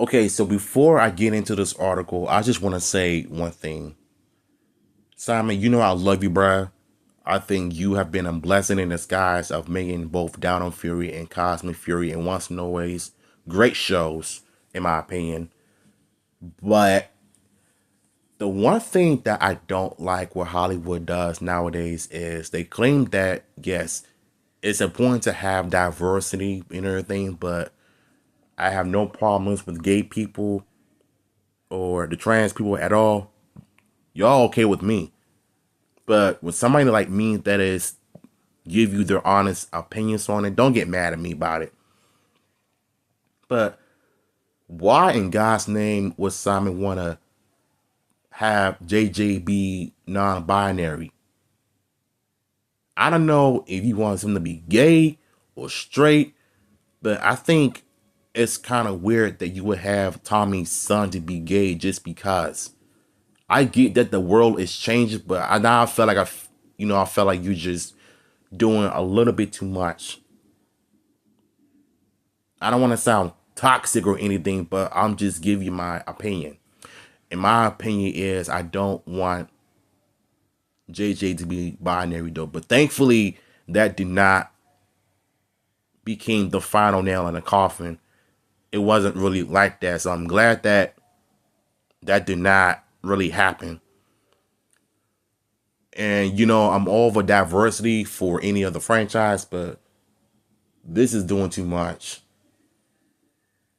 Okay, so before I get into this article, I just want to say one thing. Simon, you know I love you, bruh. I think you have been a blessing in disguise of making both Down on Fury and Cosmic Fury and Once and Always great shows, in my opinion. But the one thing that I don't like what Hollywood does nowadays is they claim that, yes, it's important to have diversity and everything, but I have no problems with gay people or the trans people at all. Y'all okay with me. But with somebody like me that is give you their honest opinions on it, don't get mad at me about it. But why in God's name would Simon want to have JJ be non-binary? I don't know if he wants him to be gay or straight, but I think it's kind of weird that you would have Tommy's son to be gay just because. I get that the world is changing, but I now feel like I felt like you just doing a little bit too much. I don't want to sound toxic or anything, but I'm just giving you my opinion. And my opinion is I don't want JJ to be binary though. But thankfully, that did not became the final nail in the coffin. It wasn't really like that, so I'm glad that that did not really happen. And I'm all for diversity for any other franchise, but this is doing too much.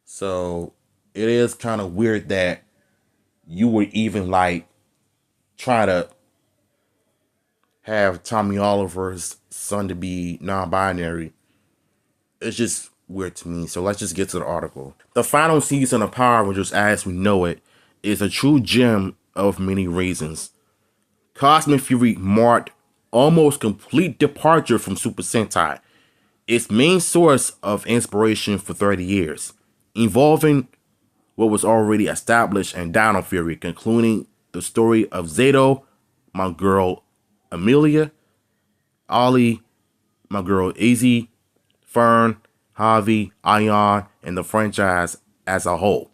So it is kind of weird that you would even like try to have Tommy Oliver's son to be non-binary. It's just weird to me. So let's just get to the article. The final season of Power Rangers as we know it is a true gem of many reasons. Cosmic Fury marked almost complete departure from Super Sentai, its main source of inspiration for 30 years, involving what was already established in Dino Fury, concluding the story of Zato, my girl Amelia, Ollie, my girl Izzy, Fern, Javi, Ion, and the franchise as a whole.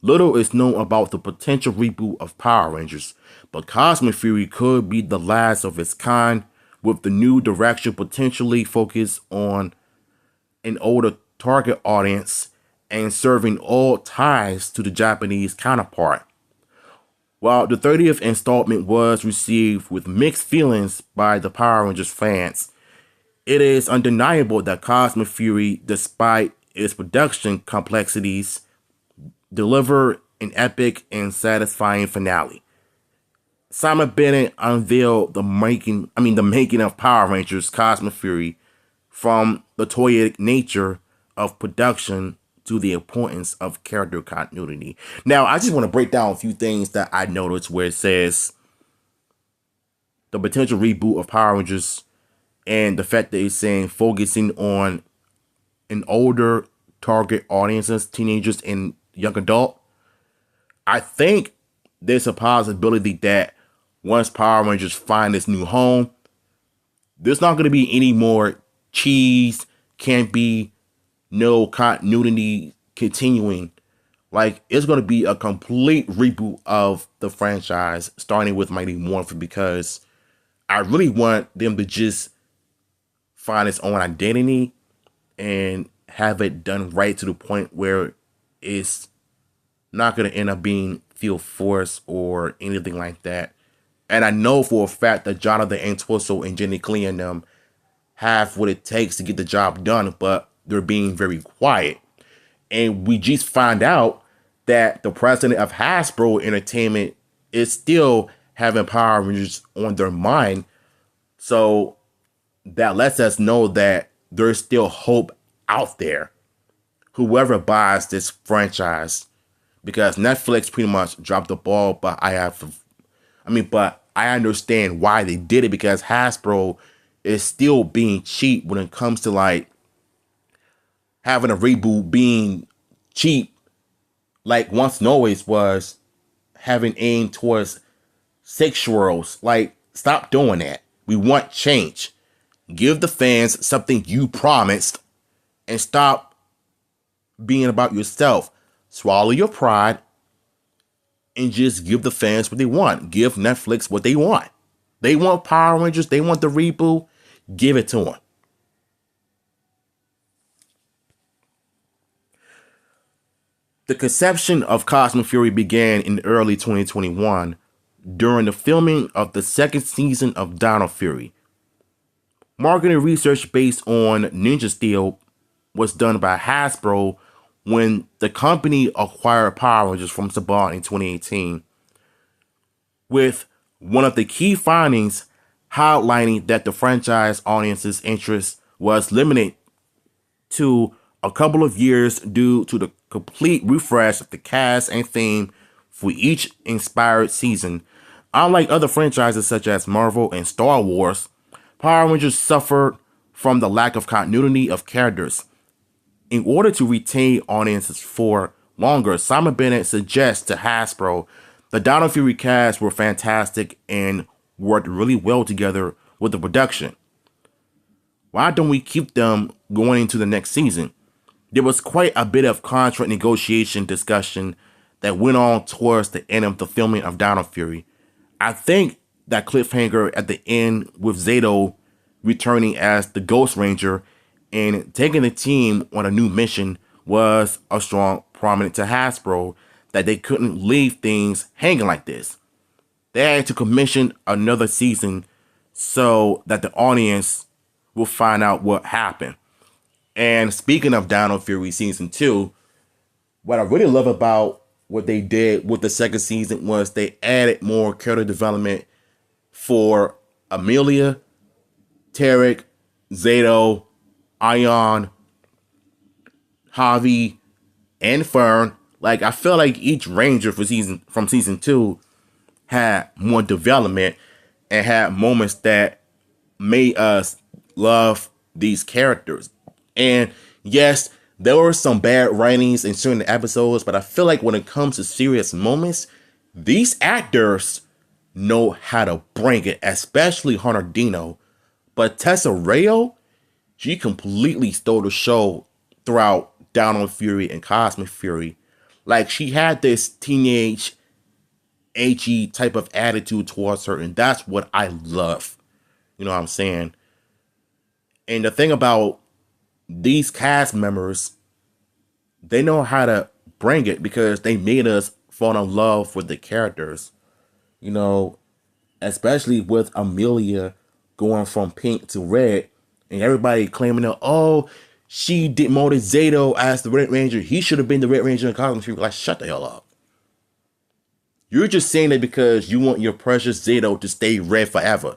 Little is known about the potential reboot of Power Rangers, but Cosmic Fury could be the last of its kind, with the new direction potentially focused on an older target audience and serving all ties to the Japanese counterpart. While the 30th installment was received with mixed feelings by the Power Rangers fans, it is undeniable that Cosmic Fury, despite its production complexities, delivered an epic and satisfying finale. Simon Bennett unveiled the making of Power Rangers Cosmic Fury, from the toyetic nature of production to the importance of character continuity. Now, I just want to break down a few things that I noticed where it says the potential reboot of Power Rangers and the fact that it's saying focusing on an older target audiences, teenagers and young adult. I think there's a possibility that once Power Rangers find its new home, there's not going to be any more cheese, can't be no continuity continuing. Like, it's going to be a complete reboot of the franchise, starting with Mighty Morphin, because I really want them to just find its own identity and have it done right to the point where it's not going to end up being feel forced or anything like that. And I know for a fact that Jonathan Antwisso and Jenny Clee and them have what it takes to get the job done, but they're being very quiet. And we just find out that the president of Hasbro Entertainment is still having Power Rangers on their mind. So that lets us know that there's still hope out there. Whoever buys this franchise, because Netflix pretty much dropped the ball, but but I understand why they did it, because Hasbro is still being cheap when it comes to like having a reboot being cheap, like Once and Always was having aimed towards 6-year-olds. Like, stop doing that. We want change. Give the fans something you promised and stop being about yourself. swallow your pride and just give the fans what they want. Give Netflix what they want. They want Power Rangers. They want the reboot. Give it to them. The conception of Cosmic Fury began in early 2021 during the filming of the second season of Dino Fury. Marketing research based on Ninja Steel was done by Hasbro when the company acquired Power Rangers from Saban in 2018, with one of the key findings highlighting that the franchise audience's interest was limited to a couple of years due to the complete refresh of the cast and theme for each inspired season. Unlike other franchises such as Marvel and Star Wars, Power Rangers suffered from the lack of continuity of characters. In order to retain audiences for longer, Simon Bennett suggests to Hasbro the Dino Fury cast were fantastic and worked really well together with the production. Why don't we keep them going into the next season? There was quite a bit of contract negotiation discussion that went on towards the end of the filming of Dino Fury. I think that cliffhanger at the end with Zato returning as the Ghost Ranger and taking the team on a new mission was a strong prominent to Hasbro that they couldn't leave things hanging like this. They had to commission another season so that the audience will find out what happened. And speaking of Dino Fury Season 2, what I really love about what they did with the second season was they added more character development for Amelia, Tarek, Zato, Ion, Javi, and Fern. Like, I feel like each Ranger from season 2 had more development and had moments that made us love these characters. And yes, there were some bad writings in certain episodes, but I feel like when it comes to serious moments, these actors know how to bring it, especially Hunter Dino. But Tessa Rayo, she completely stole the show throughout Dino Fury and Cosmic Fury. Like, she had this teenage, edgy type of attitude towards her, and that's what I love. You know what I'm saying? And the thing about these cast members, they know how to bring it because they made us fall in love with the characters. You know, especially with Amelia going from pink to red, and everybody claiming that, oh, she demoted Zato as the Red Ranger. He should have been the Red Ranger in Cosmic Fury. Like, shut the hell up. You're just saying that because you want your precious Zato to stay red forever.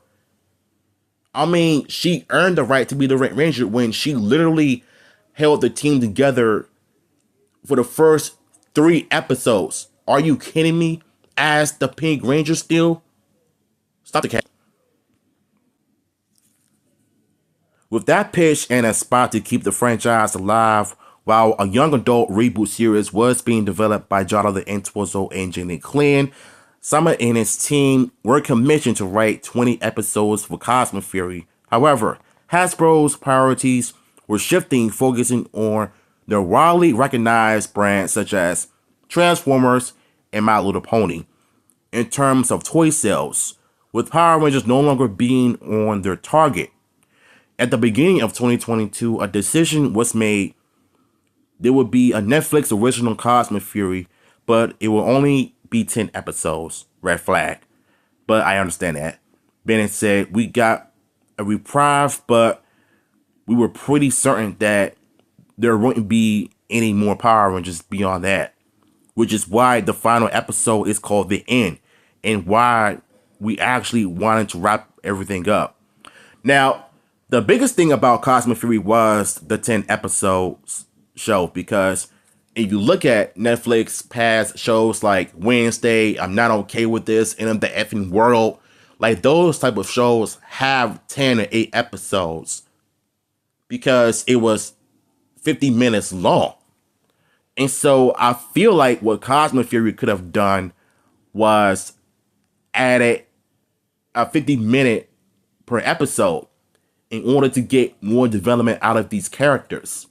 I mean, she earned the right to be the Red Ranger when she literally held the team together for the first 3 episodes. Are you kidding me? As the Pink Ranger still? Stop the cat. With that pitch and a spot to keep the franchise alive, while a young adult reboot series was being developed by Jonathan Entwistle and Jenny Klein, Simon and his team were commissioned to write 20 episodes for Cosmic Fury. However, Hasbro's priorities were shifting, focusing on their widely recognized brands such as Transformers and My Little Pony. In terms of toy sales, with Power Rangers no longer being on their target, at the beginning of 2022, a decision was made. There would be a Netflix original Cosmic Fury, but it will only be 10 episodes. Red flag. But I understand that. Bennett said, we got a reprieve, but we were pretty certain that there wouldn't be any more Power Rangers beyond that. Which is why the final episode is called The End, and why we actually wanted to wrap everything up. Now, the biggest thing about Cosmic Fury was the 10 episodes show, because if you look at Netflix past shows like Wednesday, I'm Not Okay With This, End of the Effing World, like those type of shows have 10 or 8 episodes because it was 50 minutes long. And so I feel like what Cosmic Fury could have done was added a 50-minute per episode in order to get more development out of these characters.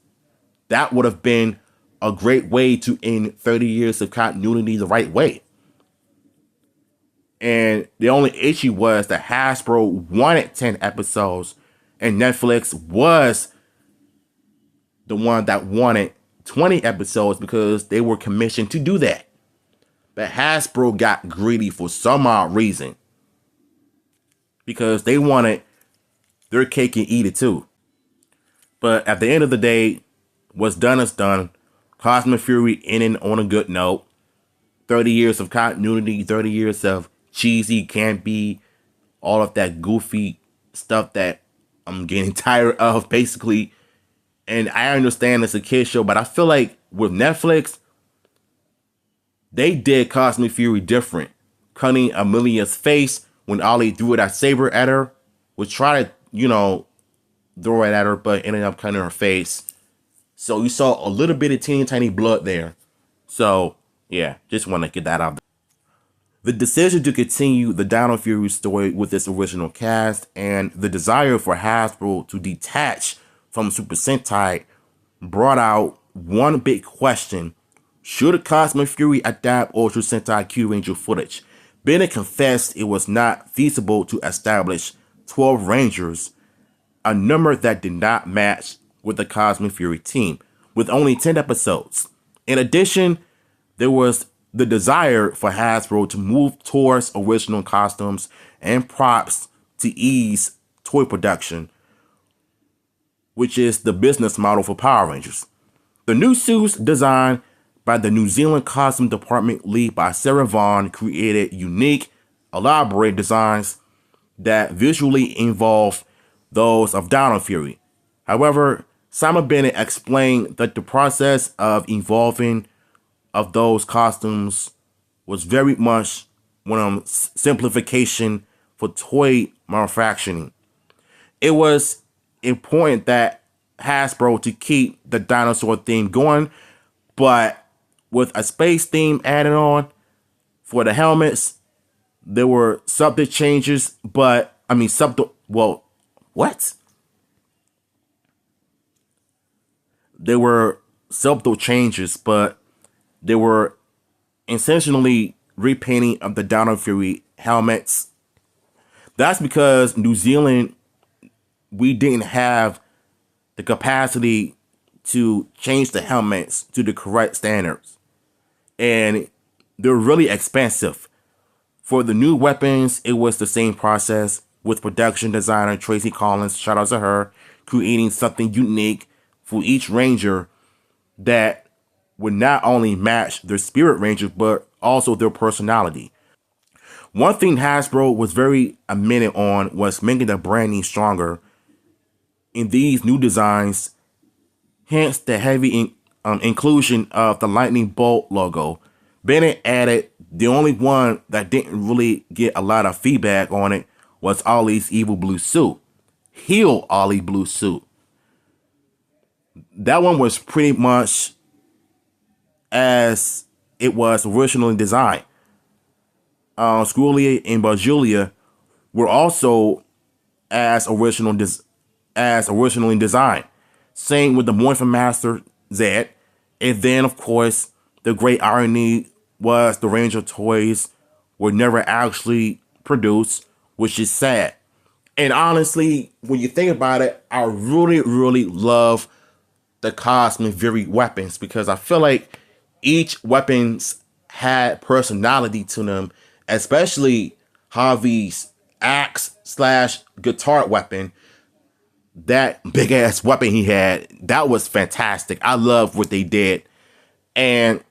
That would have been a great way to end 30 years of continuity the right way. And the only issue was that Hasbro wanted 10 episodes and Netflix was the one that wanted 20 episodes because they were commissioned to do that. But Hasbro got greedy for some odd reason because they wanted their cake and eat it too. But at the end of the day, what's done is done. Cosmic Fury ending on a good note. 30 years of continuity, 30 years of cheesy, campy, all of that goofy stuff that I'm getting tired of, basically. And I understand it's a kid show, but I feel like with Netflix, they did Cosmic Fury different. Cutting Amelia's face when Ollie threw that saber at her, was try to, throw it at her, but ended up cutting her face. So you saw a little bit of teeny tiny blood there. So yeah, just want to get that out there. The decision to continue the Dino Fury story with its original cast and the desire for Hasbro to detach from Super Sentai brought out one big question. Should Cosmic Fury adapt Ultra Sentai Q Ranger footage? Bennett confessed it was not feasible to establish 12 Rangers, a number that did not match with the Cosmic Fury team, with only 10 episodes. In addition, there was the desire for Hasbro to move towards original costumes and props to ease toy production, which is the business model for Power Rangers. The new suits designed by the New Zealand costume department led by Sarah Vaughn created unique, elaborate designs that visually involve those of Dino Fury. However, Simon Bennett explained that the process of evolving of those costumes was very much one simplification for toy manufacturing. It was important that Hasbro to keep the dinosaur theme going, but with a space theme added on for the helmets, there were subtle changes, what? There were subtle changes, but they were intentionally repainting of the Dino Fury helmets. That's because New Zealand, we didn't have the capacity to change the helmets to the correct standards. And they're really expensive. For the new weapons, it was the same process with production designer Tracy Collins, shout out to her, creating something unique for each Ranger that would not only match their Spirit Rangers, but also their personality. One thing Hasbro was very adamant on was making the branding stronger in these new designs, hence the heavy inclusion of the lightning bolt logo. Bennett added the only one that didn't really get a lot of feedback on it was Ollie's evil blue suit. Heel Ollie blue suit. That one was pretty much as it was originally designed. Squirrely and Bajulia were also as originally designed. Same with the Morphin Master Zed. And then, of course, the great irony was the Ranger toys were never actually produced, which is sad. And honestly, when you think about it, I really, really love the Cosmic Fury weapons because I feel like each weapons had personality to them, especially Harvey's axe / guitar weapon. That big ass weapon he had, that was fantastic. I love what they did. And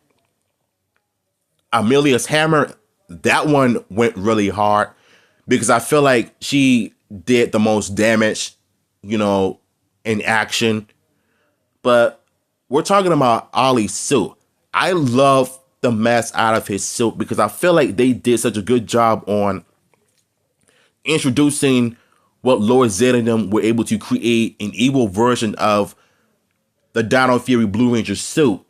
Amelia's hammer, that one went really hard because I feel like she did the most damage, in action. But we're talking about Ollie's suit. I love the mess out of his suit because I feel like they did such a good job on introducing what Lord Zed and them were able to create an evil version of the Dino Fury Blue Ranger suit.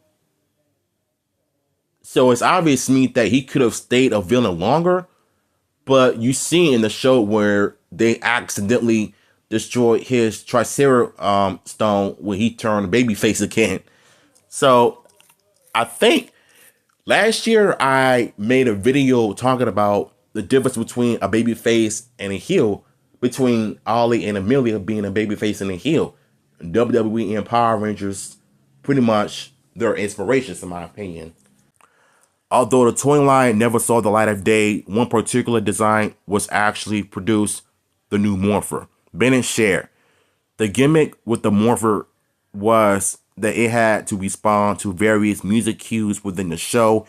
So it's obvious to me that he could have stayed a villain longer, but you see in the show where they accidentally destroyed his Tricera stone when he turned babyface again. So I think last year I made a video talking about the difference between a baby face and a heel, between Ollie and Amelia being a baby face and a heel. WWE and Power Rangers, pretty much their inspirations, in my opinion. Although the toy line never saw the light of day, one particular design was actually produced, the new Morpher. Bennett shared. The gimmick with the Morpher was that it had to respond to various music cues within the show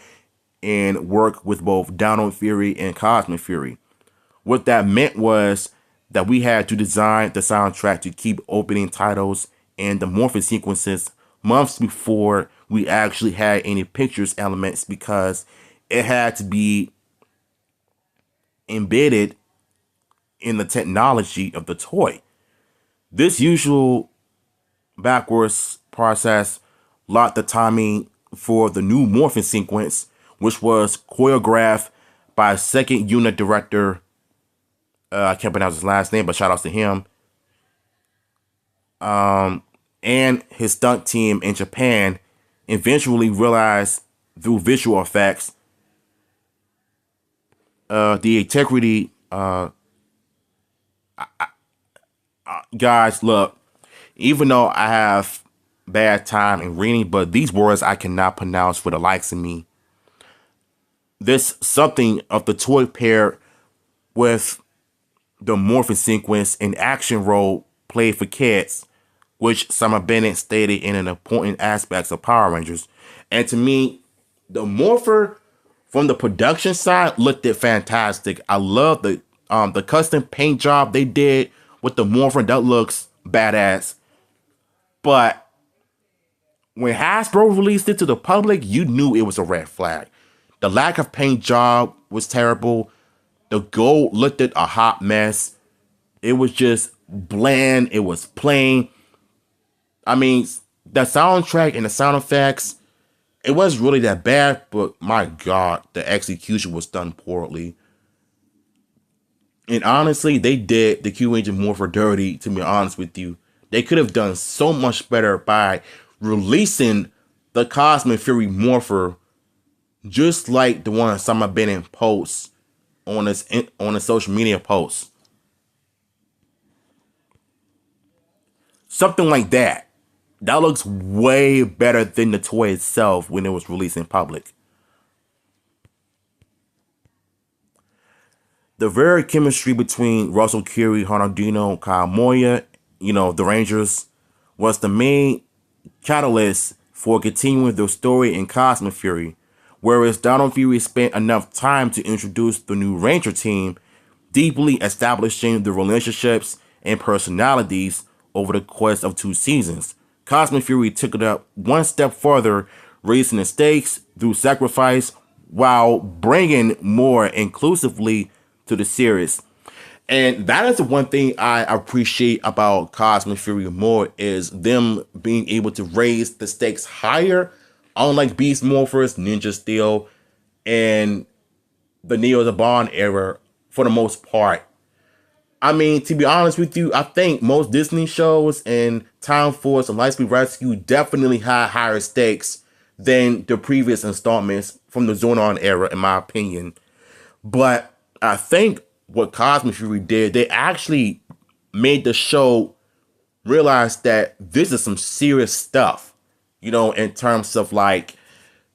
and work with both Dino Fury and Cosmic Fury. What that meant was that we had to design the soundtrack to keep opening titles and the morphing sequences months before we actually had any pictures elements, because it had to be embedded in the technology of the toy. This usual backwards process locked the timing for the new morphing sequence, which was choreographed by second unit director, I can't pronounce his last name, but shout outs to him, and his stunt team in Japan. Eventually realized through visual effects the integrity. Guys, look, even though I have bad time in reading, but these words I cannot pronounce for the likes of me. This something of the toy pair with the morphing sequence and action role played for kids, which Summer Bennett stated in an important aspects of Power Rangers. And to me, the Morpher from the production side looked it fantastic. I love the custom paint job they did with the Morpher. That looks badass. But when Hasbro released it to the public, you knew it was a red flag. The lack of paint job was terrible. The gold looked at a hot mess. It was just bland. It was plain. I mean, the soundtrack and the sound effects, it wasn't really that bad, but my God, the execution was done poorly. And honestly, they did the Q Engine Morpher dirty, to be honest with you. They could have done so much better by releasing the Cosmic Fury Morpher just like the one Summer Bennett posts on his social media posts. Something like that. That looks way better than the toy itself when it was released in public. The very chemistry between Russell Curry, Honardino, Kyle Moya, the Rangers, was the main catalyst for continuing the story in Cosmic Fury, whereas Dino Fury spent enough time to introduce the new Ranger team, deeply establishing the relationships and personalities over the course of 2 seasons. Cosmic Fury took it up one step further, raising the stakes through sacrifice while bringing more inclusively to the series. And that is the one thing I appreciate about Cosmic Fury more, is them being able to raise the stakes higher, unlike Beast Morphers, Ninja Steel, and the Neo the Bond era for the most part. I mean, to be honest with you, I think most Disney shows and Time Force and Lightspeed Rescue definitely had higher stakes than the previous installments from the Zonon era, in my opinion. But I think what Cosmic Fury did, they actually made the show realize that this is some serious stuff, in terms of like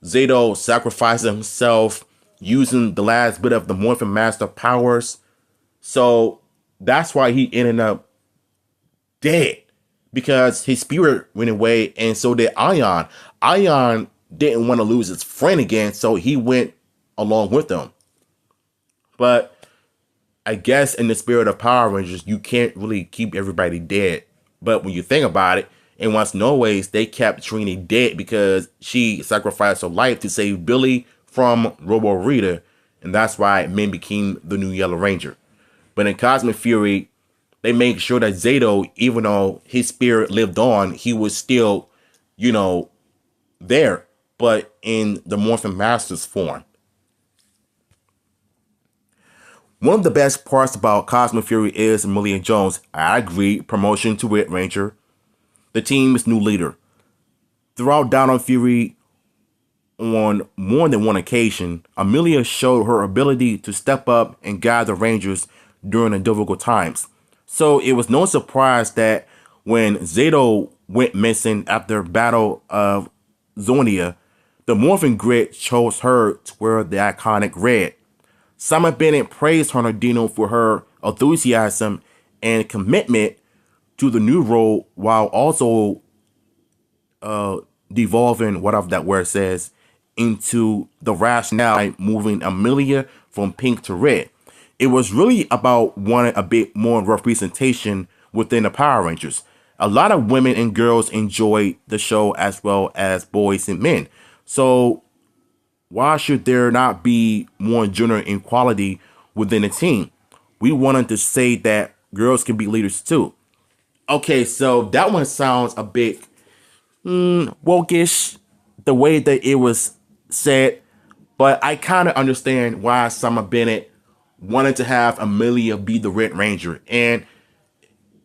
Zato sacrificing himself, using the last bit of the Morphin Master powers. So that's why he ended up dead, because his spirit went away, and so did Ion. Ion didn't want to lose his friend again, so he went along with them. But I guess in the spirit of Power Rangers, you can't really keep everybody dead. But when you think about it, in Once Norways, they kept Trini dead because she sacrificed her life to save Billy from Robo Rita, and that's why Min became the new Yellow Ranger. But in Cosmic Fury, they made sure that Zato, even though his spirit lived on, he was still, there, but in the Morphin Master's form. One of the best parts about Cosmic Fury is Amelia Jones. I agree, promotion to Red Ranger. The team's new leader. Throughout Dino Fury, On more than one occasion, Amelia showed her ability to step up and guide the Rangers during the difficult times. So it was no surprise that when Zato went missing after Battle of Zonia, the Morphin Grid chose her to wear the iconic red. Simon Bennett praised Hernandino for her enthusiasm and commitment to the new role while also devolving whatever that word says into the rationale moving Amelia from pink to red. It was really about wanting a bit more representation within the Power Rangers. A lot of women and girls enjoyed the show as well as boys and men. So why should there not be more gender equality within the team? We wanted to say that girls can be leaders too. Okay, so that one sounds a bit wokish, the way that it was said, but I kind of understand why Simon Bennett wanted to have Amelia be the Red Ranger, and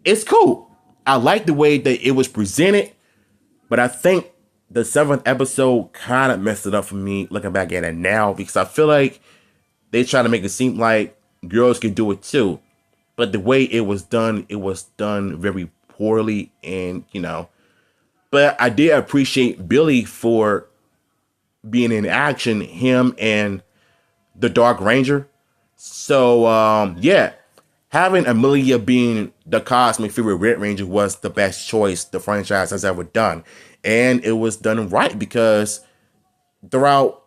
it's cool. I like the way that it was presented, but I think the seventh episode kind of messed it up for me looking back at it now, because I feel like they try to make it seem like girls can do it too, but the way it was done very poorly, and but I did appreciate Billy for being in action, him and the Dark Ranger. So yeah, having Amelia being the Cosmic Fury Red Ranger was the best choice the franchise has ever done, and it was done right because throughout,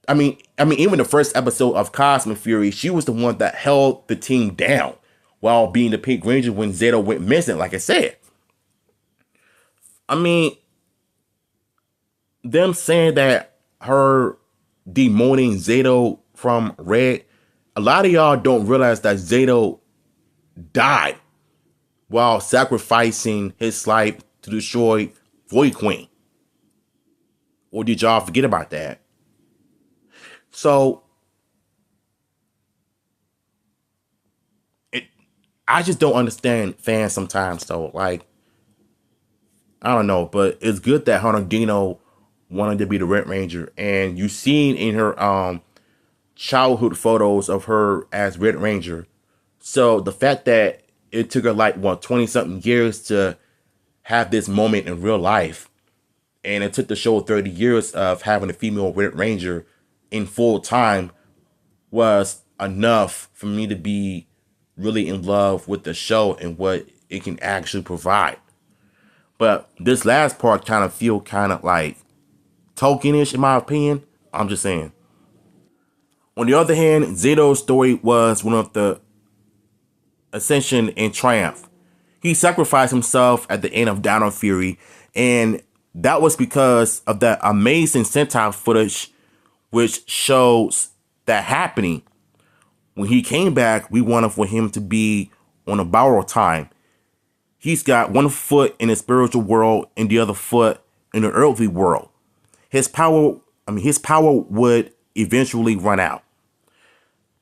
even the first episode of Cosmic Fury, she was the one that held the team down while being the Pink Ranger when Zeta went missing. Like I said, them saying that her demoting Zato from Red, a lot of y'all don't realize that Zato died while sacrificing his life to destroy Void Queen. Or did y'all forget about that? So I just don't understand fans sometimes though. Like, I don't know, but it's good that Hernandino wanted to be the Red Ranger, and you seen in her childhood photos of her as Red Ranger. So the fact that it took her like 20 something years to have this moment in real life, and it took the show 30 years of having a female Red Ranger in full time, was enough for me to be really in love with the show and what it can actually provide. But this last part kind of feel kind of like Tolkien-ish in my opinion. I'm just saying. On the other hand, Zato's story was one of the ascension and triumph. He sacrificed himself at the end of Dino Fury, and that was because of that amazing Sentai footage which shows that happening. When he came back, we wanted for him to be on a borrowed time. He's got one foot in the spiritual world and the other foot in the earthly world. His power would eventually run out.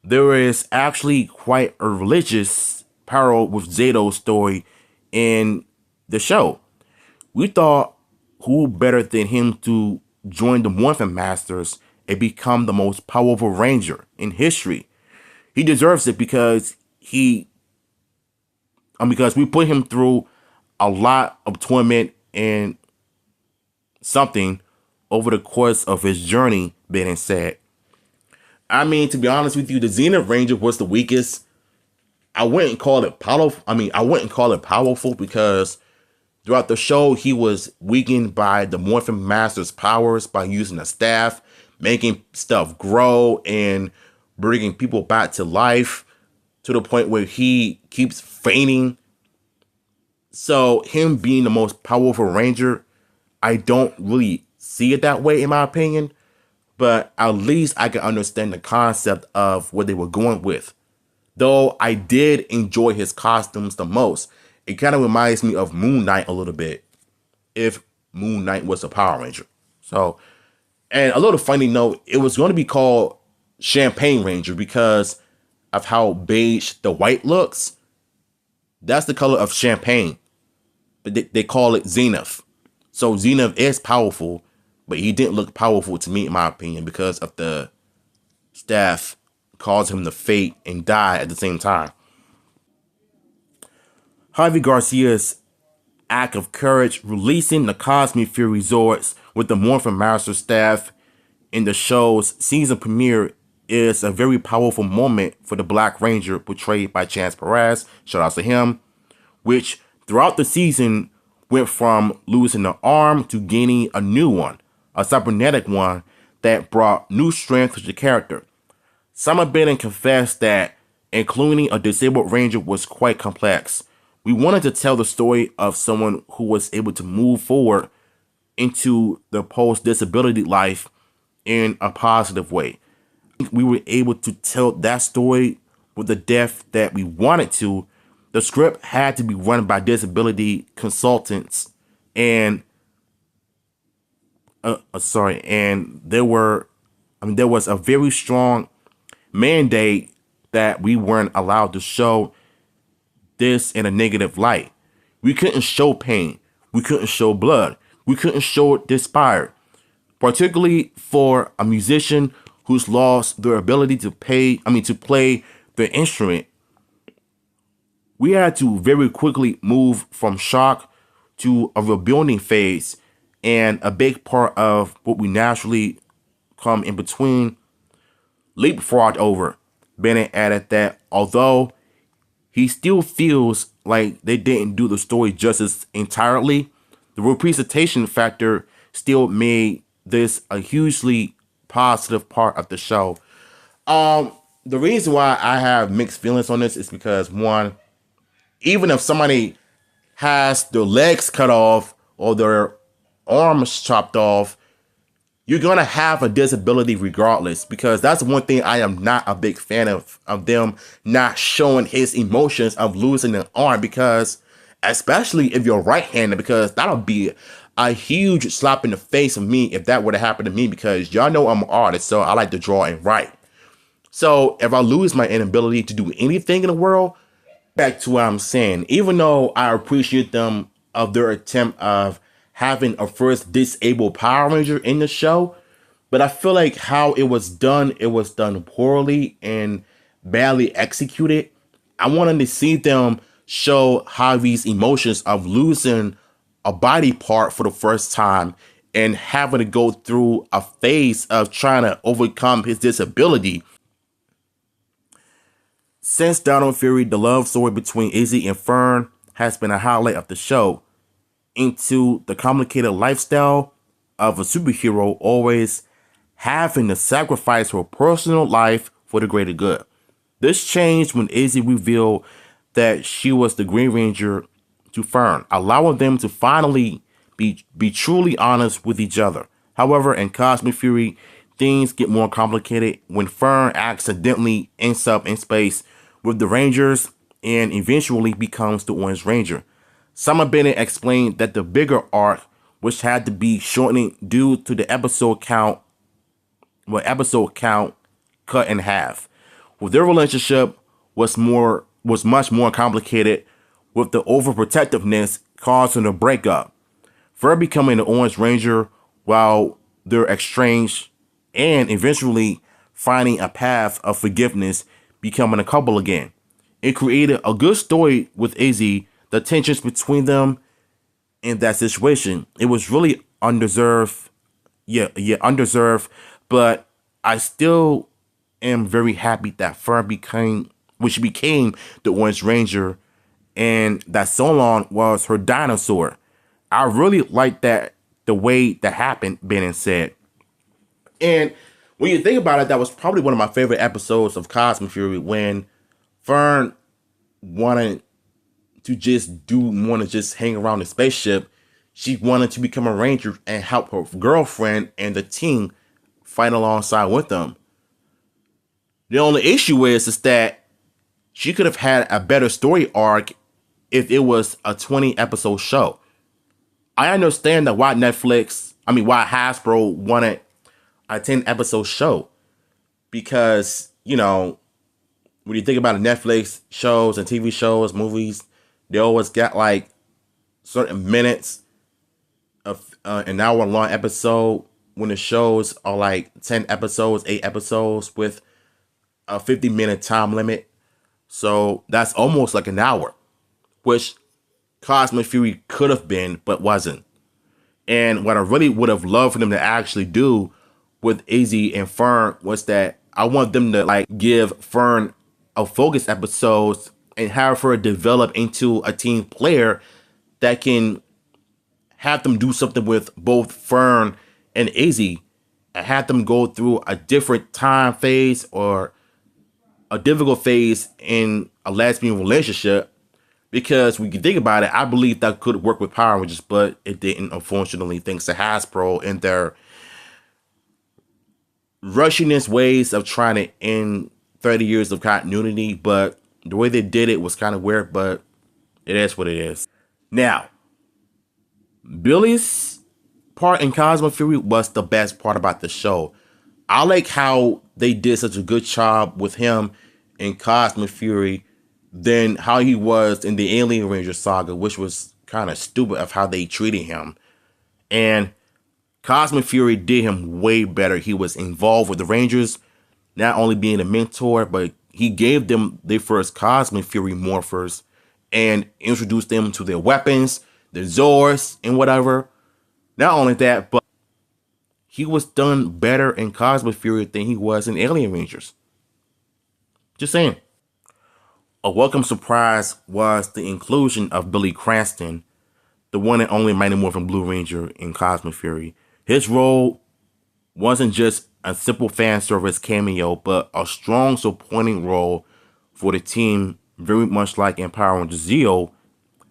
There is actually quite a religious parallel with Zato's story in the show. We thought who better than him to join the Morphin Masters and become the most powerful Ranger in history. He deserves it because because we put him through a lot of torment and something over the course of his journey, Bennett said. To be honest with you, the Zenith Ranger was the weakest. I wouldn't call it powerful. I wouldn't call it powerful because throughout the show, he was weakened by the Morphin Master's powers by using a staff, making stuff grow, and bringing people back to life to the point where he keeps fainting. So him being the most powerful Ranger, I don't really see it that way in my opinion, but at least I can understand the concept of what they were going with. Though I did enjoy his costumes the most. It kind of reminds me of Moon Knight a little bit, if Moon Knight was a Power Ranger. So, and a little funny note, it was going to be called Champagne Ranger because of how beige the white looks. That's the color of champagne, but they call it Zenith. So Zenith is powerful, but he didn't look powerful to me, in my opinion, because of the staff caused him to fate and die at the same time. Javi Garcia's act of courage releasing the Cosmic Fury Zords with the Morphin Master staff in the show's season premiere is a very powerful moment for the Black Ranger portrayed by Chance Perez, shout out to him, which throughout the season went from losing an arm to gaining a new one, a cybernetic one that brought new strength to the character. Some Bennett confessed that including a disabled ranger was quite complex. We wanted to tell the story of someone who was able to move forward into the post-disability life in a positive way. We were able to tell that story with the depth that we wanted to. The script had to be run by disability consultants, and there was a very strong mandate that we weren't allowed to show this in a negative light. We couldn't show pain. We couldn't show blood. We couldn't show despair, particularly for a musician who's lost their ability to play the instrument. We had to very quickly move from shock to a rebuilding phase, and a big part of what we naturally come in between leapfrogged over. Bennett added that although he still feels like they didn't do the story justice entirely, the representation factor still made this a hugely positive part of the show. The reason why I have mixed feelings on this is because, one, even if somebody has their legs cut off or their arms chopped off, you're going to have a disability regardless, because that's one thing I am not a big fan of them not showing his emotions of losing an arm, because especially if you're right-handed, because that'll be a huge slap in the face of me if that were to happen to me, because y'all know I'm an artist, so I like to draw and write. So if I lose my inability to do anything in the world, back to what I'm saying, even though I appreciate them of their attempt of having a first disabled Power Ranger in the show, but I feel like how it was done poorly and badly executed. I wanted to see them show Javi's emotions of losing a body part for the first time and having to go through a phase of trying to overcome his disability. Since Dawn of Fury, the love story between Izzy and Fern has been a highlight of the show. Into the complicated lifestyle of a superhero always having to sacrifice her personal life for the greater good. This changed when Izzy revealed that she was the Green Ranger to Fern, allowing them to finally be truly honest with each other. However, in Cosmic Fury, things get more complicated when Fern accidentally ends up in space with the Rangers and eventually becomes the Orange Ranger. Bennett explained that the bigger arc, which had to be shortened due to the episode count cut in half. Well, their relationship was much more complicated, with the overprotectiveness causing a breakup. Fur becoming the Orange Ranger while they're estranged, and eventually finding a path of forgiveness, becoming a couple again. It created a good story with Izzy. The tensions between them in that situation, it was really undeserved. Undeserved. But I still am very happy that Fern became the Orange Ranger, and that Solon was her dinosaur. I really like that, the way that happened, Bennett said. And when you think about it, that was probably one of my favorite episodes of Cosmic Fury, when Fern wanted to just hang around the spaceship. She wanted to become a ranger and help her girlfriend and the team fight alongside with them. The only issue is that she could have had a better story arc if it was a 20 episode show. I understand that why Hasbro wanted a 10 episode show, because, when you think about it, Netflix shows and TV shows, movies, they always got like certain minutes of an hour long episode when the shows are like 10 episodes, 8 episodes with a 50-minute time limit. So that's almost like an hour, which Cosmic Fury could have been, but wasn't. And what I really would have loved for them to actually do with Izzy and Fern was that I want them to like give Fern a focus episodes and have her develop into a team player that can have them do something with both Fern and Izzy and have them go through a different time phase or a difficult phase in a lesbian relationship. Because when you think about it, I believe that could work with Power Rangers, but it didn't, unfortunately, thanks to Hasbro and their rushiness ways of trying to end 30 years of continuity. But the way they did it was kind of weird, but it is what it is. Now, Billy's part in Cosmic Fury was the best part about the show. I like how they did such a good job with him in Cosmic Fury than how he was in the Alien Ranger saga, which was kind of stupid of how they treated him. And Cosmic Fury did him way better. He was involved with the Rangers, not only being a mentor, but he gave them their first Cosmic Fury morphers and introduced them to their weapons, their Zords, and whatever. Not only that, but he was done better in Cosmic Fury than he was in Alien Rangers. Just saying. A welcome surprise was the inclusion of Billy Cranston, the one and only Mighty Morphin Blue Ranger in Cosmic Fury. His role wasn't just a simple fan service cameo, but a strong supporting role for the team, very much like in Power Rangers Zeo.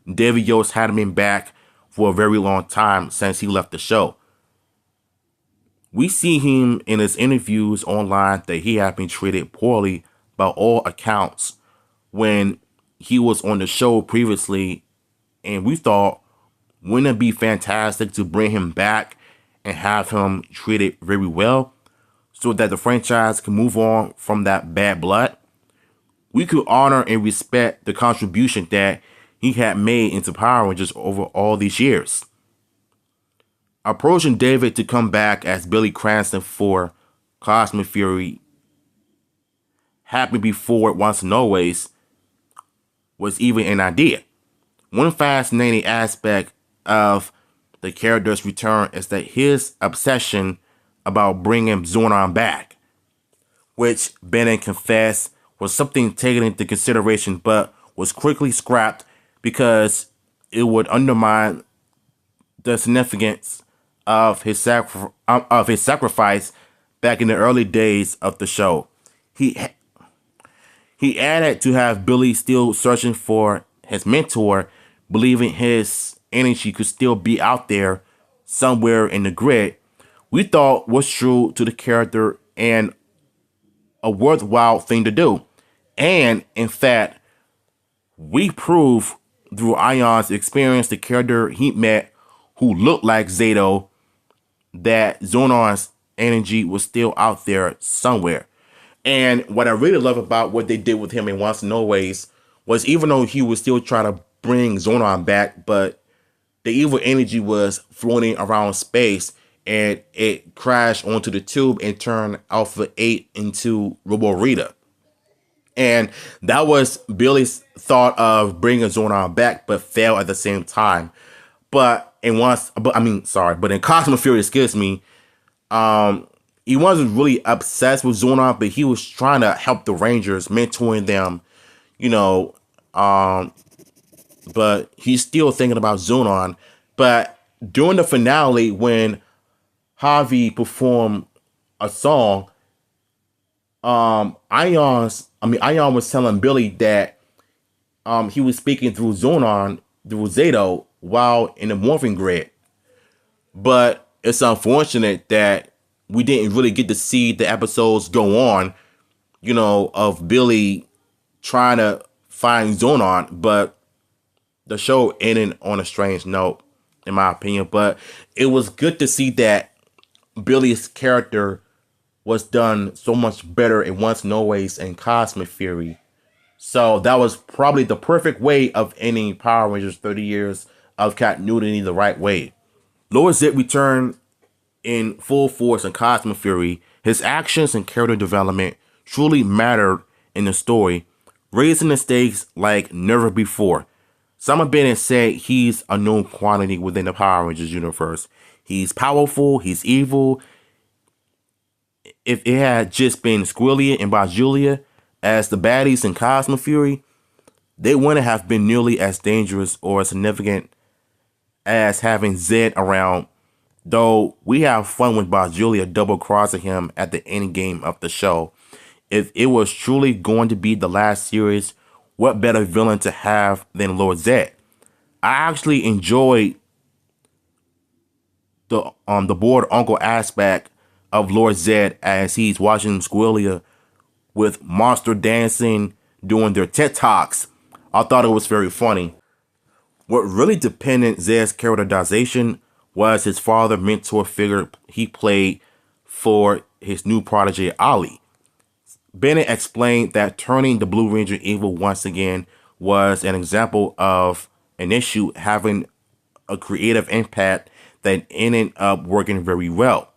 David Yost hadn't been back for a very long time since he left the show. We see him in his interviews online that he had been treated poorly by all accounts when he was on the show previously, and we thought, wouldn't it be fantastic to bring him back and have him treated very well so that the franchise can move on from that bad blood? We could honor and respect the contribution that he had made into Power Rangers over all these years. Approaching David to come back as Billy Cranston for Cosmic Fury happened before Once and Always was even an idea. One fascinating aspect of the character's return is that his obsession about bringing Zordon back, which Bennett confessed was something taken into consideration but was quickly scrapped because it would undermine the significance of his sacrifice back in the early days of the show. He added to have Billy still searching for his mentor, believing his energy could still be out there somewhere in the grid. We thought was true to the character and a worthwhile thing to do. And in fact, we prove through Ion's experience, the character he met who looked like Zato, that Zordon's energy was still out there somewhere. And what I really love about what they did with him in Once and Always was, even though he was still trying to bring Zordon back, but the evil energy was floating around space and it crashed onto the tube and turned Alpha 8 into Robo Rita. And that was Billy's thought of bringing Zordon back, but failed at the same time. But in Cosmic Fury, excuse me, he wasn't really obsessed with Zordon, but he was trying to help the Rangers, mentoring them, but he's still thinking about Zordon. But during the finale, when Javi performed a song, Ion was telling Billy that he was speaking through Zordon, through Zato, while in the morphing grid. But it's unfortunate that we didn't really get to see the episodes go on, of Billy trying to find Zordon, but the show ended on a strange note, in my opinion. But it was good to see that Billy's character was done so much better in Once and Always and Cosmic Fury. So that was probably the perfect way of ending Power Rangers 30 years of continuity the right way. Lois Zip returned in full force in Cosmic Fury, his actions and character development truly mattered in the story, raising the stakes like never before. Simon Bennett said he's a known quantity within the Power Rangers universe. He's powerful, he's evil. If it had just been Squillia and Julia as the baddies in Cosmic Fury, they wouldn't have been nearly as dangerous or as significant as having Zed around, though we have fun with Julia double-crossing him at the end game of the show. If it was truly going to be the last series, what better villain to have than Lord Zed? I actually enjoyed the bored uncle aspect of Lord Zed as he's watching Squillia with monster dancing, doing their TED Talks. I thought it was very funny. What really depended Zed's characterization was his father mentor figure he played for his new protege, Ollie. Bennett explained that turning the Blue Ranger evil once again was an example of an issue having a creative impact that ended up working very well.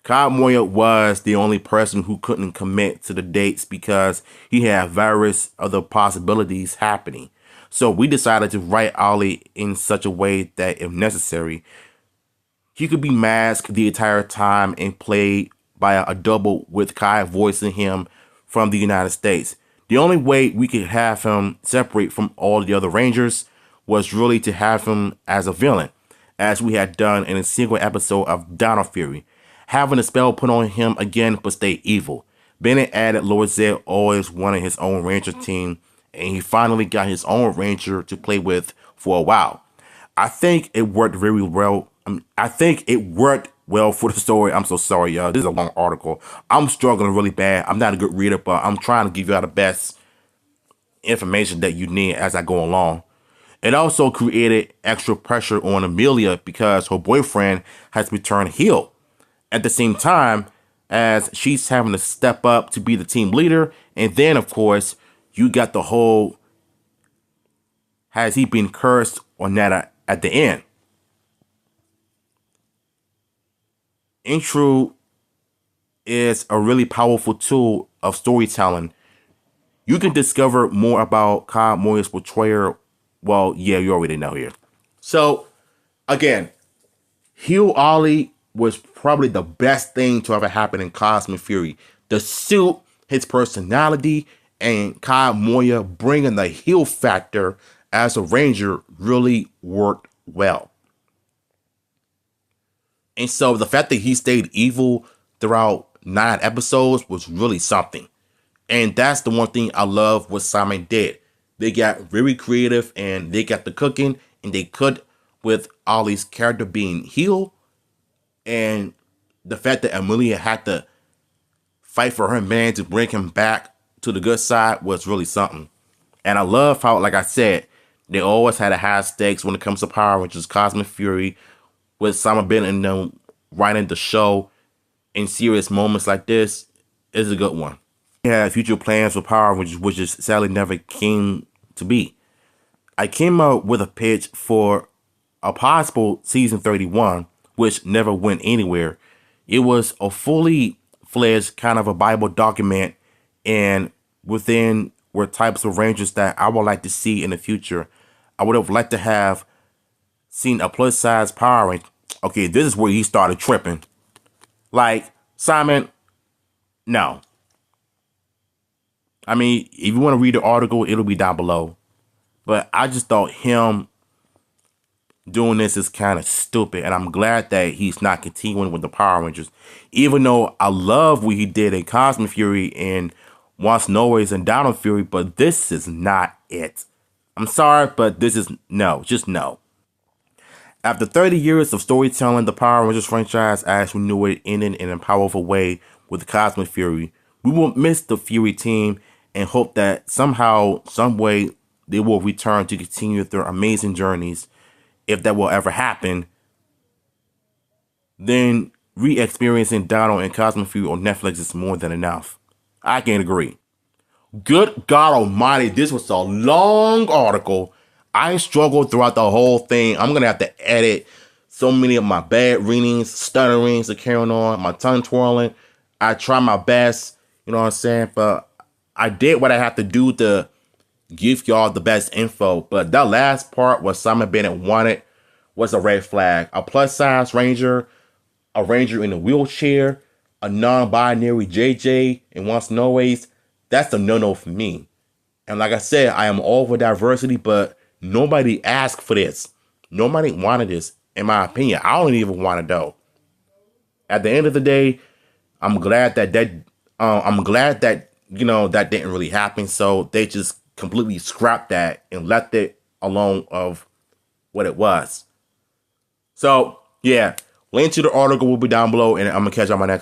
Kyle Moyer was the only person who couldn't commit to the dates because he had various other possibilities happening. So we decided to write Ollie in such a way that, if necessary, he could be masked the entire time and played by a double with Kai voicing him from the United States. The only way we could have him separate from all the other Rangers was really to have him as a villain, as we had done in a single episode of Dino Fury, having a spell put on him again but stay evil. Bennett added Lord Zed always wanted his own Ranger team, and he finally got his own Ranger to play with for a while. I think it worked very well. I think it worked well for the story. I'm so sorry, y'all. This is a long article. I'm struggling really bad. I'm not a good reader, but I'm trying to give y'all the best information that you need as I go along. It also created extra pressure on Amelia because her boyfriend has returned heel. At the same time as she's having to step up to be the team leader. And then, of course, you got the whole, has he been cursed or not at the end. Intro is a really powerful tool of storytelling. You can discover more about Kyle Moyer's portrayal. Well, yeah, you already know here. So, again, Hugh Ollie was probably the best thing to ever happen in Cosmic Fury. The suit, his personality, and Kyle Moyer bringing the heel factor as a Ranger really worked well. And so the fact that he stayed evil throughout 9 episodes was really something. And that's the one thing I love what Simon did. They got very creative and they got the cooking, and they could with Ollie's character being heel, and the fact that Amelia had to fight for her man to bring him back to the good side was really something. And I love how, like I said, they always had a high stakes when it comes to Power Rangers. Cosmic Fury, with Simon Bennett and them writing the show in serious moments like this, is a good one. We had future plans for Power Rangers, which is sadly never came to be. I came up with a pitch for a possible season 31, which never went anywhere. It was a fully fledged kind of a Bible document, and within were types of Rangers that I would like to see in the future. I would have liked to have seen a plus size Power Ranger. Okay, this is where he started tripping. Like, Simon, no. I mean, if you want to read the article, it'll be down below. But I just thought him doing this is kind of stupid, and I'm glad that he's not continuing with the Power Rangers. Even though I love what he did in Cosmic Fury and Once Noise and Dino Fury, but this is not it. I'm sorry, but this is no, just no. After 30 years of storytelling, the Power Rangers franchise as we knew it ended in a powerful way with Cosmic Fury. We will miss the Fury team and hope that somehow, some way, they will return to continue their amazing journeys. If that will ever happen, then re-experiencing Dino and Cosmic Fury on Netflix is more than enough. I can agree. Good God Almighty, this was a long article. I struggled throughout the whole thing. I'm going to have to edit so many of my bad readings, stutterings are carrying on, my tongue twirling. I try my best, you know what I'm saying? But I did what I have to do to give y'all the best info. But that last part, what Simon Bennett wanted, was a red flag. A plus size ranger, a ranger in a wheelchair, a non-binary JJ, and wants no ways. That's a no-no for me. And like I said, I am all for diversity, but nobody asked for this. Nobody wanted this, in my opinion. I don't even want it though. At the end of the day, I'm glad that that didn't really happen. So they just completely scrapped that and left it alone of what it was. So yeah, link to the article will be down below, and I'm gonna catch you on my next.